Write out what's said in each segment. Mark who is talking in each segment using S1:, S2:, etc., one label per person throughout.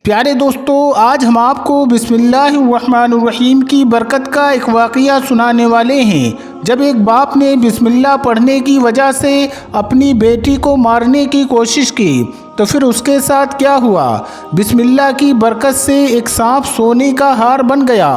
S1: پیارے دوستو، آج ہم آپ کو بسم اللہ الرحمن الرحیم کی برکت کا ایک واقعہ سنانے والے ہیں۔ جب ایک باپ نے بسم اللہ پڑھنے کی وجہ سے اپنی بیٹی کو مارنے کی کوشش کی تو پھر اس کے ساتھ کیا ہوا؟ بسم اللہ کی برکت سے ایک سانپ سونے کا ہار بن گیا۔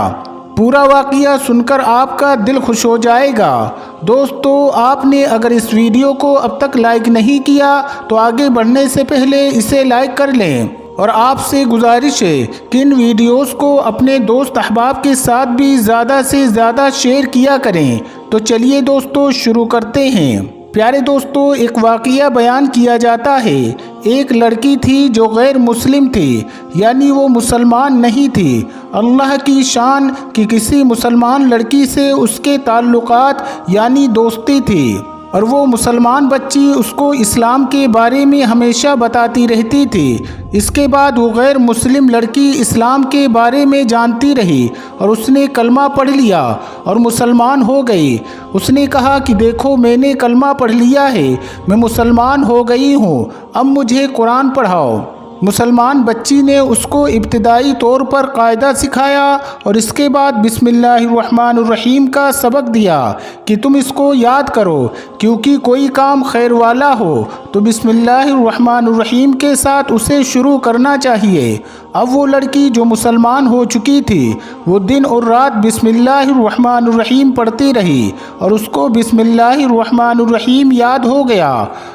S1: پورا واقعہ سن کر آپ کا دل خوش ہو جائے گا۔ دوستو، آپ نے اگر اس ویڈیو کو اب تک لائک نہیں کیا تو آگے بڑھنے سے پہلے اسے لائک کر لیں، اور آپ سے گزارش ہے کہ ان ویڈیوز کو اپنے دوست احباب کے ساتھ بھی زیادہ سے زیادہ شیئر کیا کریں۔ تو چلیے دوستو، شروع کرتے ہیں۔ پیارے دوستو، ایک واقعہ بیان کیا جاتا ہے۔ ایک لڑکی تھی جو غیر مسلم تھی، یعنی وہ مسلمان نہیں تھی۔ اللہ کی شان کہ کسی مسلمان لڑکی سے اس کے تعلقات یعنی دوستی تھی، اور وہ مسلمان بچی اس کو اسلام کے بارے میں ہمیشہ بتاتی رہتی تھی۔ اس کے بعد وہ غیر مسلم لڑکی اسلام کے بارے میں جانتی رہی اور اس نے کلمہ پڑھ لیا اور مسلمان ہو گئی۔ اس نے کہا کہ دیکھو، میں نے کلمہ پڑھ لیا ہے، میں مسلمان ہو گئی ہوں، اب مجھے قرآن پڑھاؤ۔ مسلمان بچی نے اس کو ابتدائی طور پر قاعدہ سکھایا اور اس کے بعد بسم اللہ الرحمن الرحیم کا سبق دیا کہ تم اس کو یاد کرو، کیونکہ کوئی کام خیر والا ہو تو بسم اللہ الرحمن الرحیم کے ساتھ اسے شروع کرنا چاہیے۔ اب وہ لڑکی جو مسلمان ہو چکی تھی، وہ دن اور رات بسم اللہ الرحمن الرحیم پڑھتی رہی اور اس کو بسم اللہ الرحمن الرحیم یاد ہو گیا۔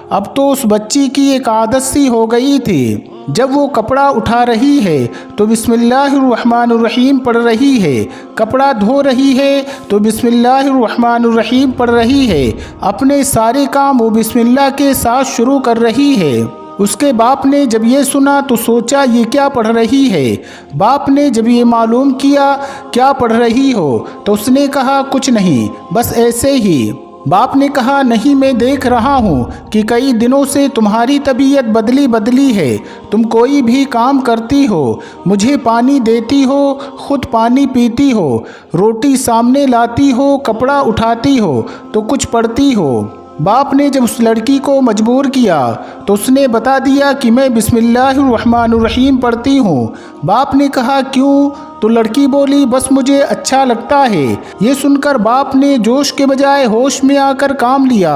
S1: اب تو اس بچی کی ایک عادت سی ہو گئی تھی، جب وہ کپڑا اٹھا رہی ہے تو بسم اللہ الرحمن الرحیم پڑھ رہی ہے، کپڑا دھو رہی ہے تو بسم اللہ الرحمن الرحیم پڑھ رہی ہے، اپنے سارے کام وہ بسم اللہ کے ساتھ شروع کر رہی ہے۔ اس کے باپ نے جب یہ سنا تو سوچا یہ کیا پڑھ رہی ہے۔ باپ نے جب یہ معلوم کیا کیا پڑھ رہی ہو تو اس نے کہا کچھ نہیں، بس ایسے ہی۔ باپ نے کہا نہیں، میں دیکھ رہا ہوں کہ کئی دنوں سے تمہاری طبیعت بدلی ہے، تم کوئی بھی کام کرتی ہو، مجھے پانی دیتی ہو، خود پانی پیتی ہو، روٹی سامنے لاتی ہو، کپڑا اٹھاتی ہو تو کچھ پڑھتی ہو۔ باپ نے جب اس لڑکی کو مجبور کیا تو اس نے بتا دیا کہ میں بسم اللہ الرحمن الرحیم پڑھتی ہوں۔ باپ نے کہا کیوں؟ تو لڑکی بولی بس مجھے اچھا لگتا ہے۔ یہ سن کر باپ نے جوش کے بجائے ہوش میں آ کر کام لیا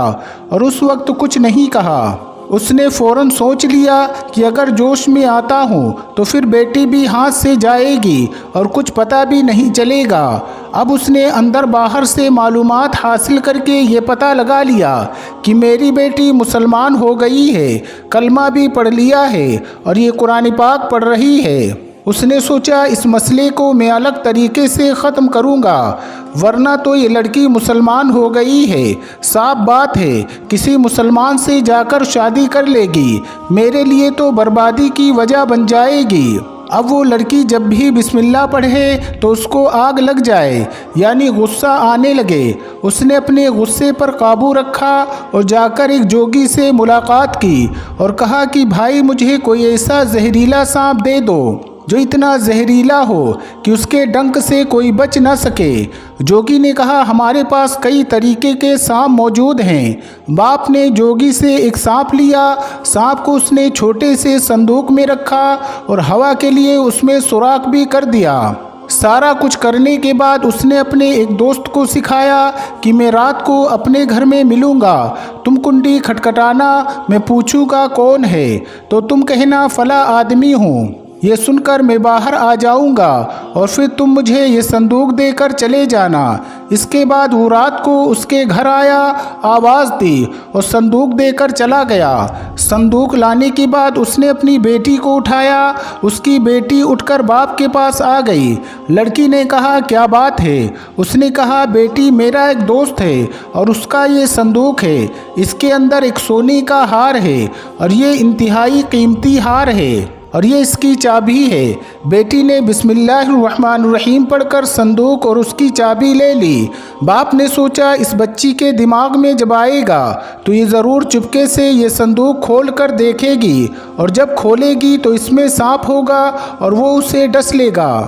S1: اور اس وقت کچھ نہیں کہا۔ اس نے فوراً سوچ لیا کہ اگر جوش میں آتا ہوں تو پھر بیٹی بھی ہاتھ سے جائے گی اور کچھ پتہ بھی نہیں چلے گا۔ اب اس نے اندر باہر سے معلومات حاصل کر کے یہ پتہ لگا لیا کہ میری بیٹی مسلمان ہو گئی ہے، کلمہ بھی پڑھ لیا ہے اور یہ قرآن پاک پڑھ رہی ہے۔ اس نے سوچا اس مسئلے کو میں الگ طریقے سے ختم کروں گا، ورنہ تو یہ لڑکی مسلمان ہو گئی ہے، صاف بات ہے کسی مسلمان سے جا کر شادی کر لے گی، میرے لیے تو بربادی کی وجہ بن جائے گی۔ اب وہ لڑکی جب بھی بسم اللہ پڑھے تو اس کو آگ لگ جائے، یعنی غصہ آنے لگے۔ اس نے اپنے غصے پر قابو رکھا اور جا کر ایک جوگی سے ملاقات کی اور کہا کہ بھائی مجھے کوئی ایسا زہریلا سانپ دے دو جو اتنا زہریلا ہو کہ اس کے ڈنک سے کوئی بچ نہ سکے۔ جوگی نے کہا ہمارے پاس کئی طریقے کے سانپ موجود ہیں۔ باپ نے جوگی سے ایک سانپ لیا، سانپ کو اس نے چھوٹے سے صندوق میں رکھا اور ہوا کے لیے اس میں سوراخ بھی کر دیا۔ سارا کچھ کرنے کے بعد اس نے اپنے ایک دوست کو سکھایا کہ میں رات کو اپنے گھر میں ملوں گا، تم کنڈی کھٹکھٹانا، میں پوچھوں گا کون ہے تو تم کہنا فلاں آدمی ہوں، یہ سن کر میں باہر آ جاؤں گا اور پھر تم مجھے یہ صندوق دے کر چلے جانا۔ اس کے بعد وہ رات کو اس کے گھر آیا، آواز دی اور صندوق دے کر چلا گیا۔ صندوق لانے کے بعد اس نے اپنی بیٹی کو اٹھایا، اس کی بیٹی اٹھ کر باپ کے پاس آ گئی۔ لڑکی نے کہا کیا بات ہے؟ اس نے کہا بیٹی میرا ایک دوست ہے اور اس کا یہ صندوق ہے، اس کے اندر ایک سونے کا ہار ہے اور یہ انتہائی قیمتی ہار ہے اور یہ اس کی چابی ہے۔ بیٹی نے بسم اللہ الرحمن الرحیم پڑھ کر صندوق اور اس کی چابی لے لی۔ باپ نے سوچا اس بچی کے دماغ میں جب آئے گا تو یہ ضرور چپکے سے یہ صندوق کھول کر دیکھے گی اور جب کھولے گی تو اس میں سانپ ہوگا اور وہ اسے ڈس لے گا۔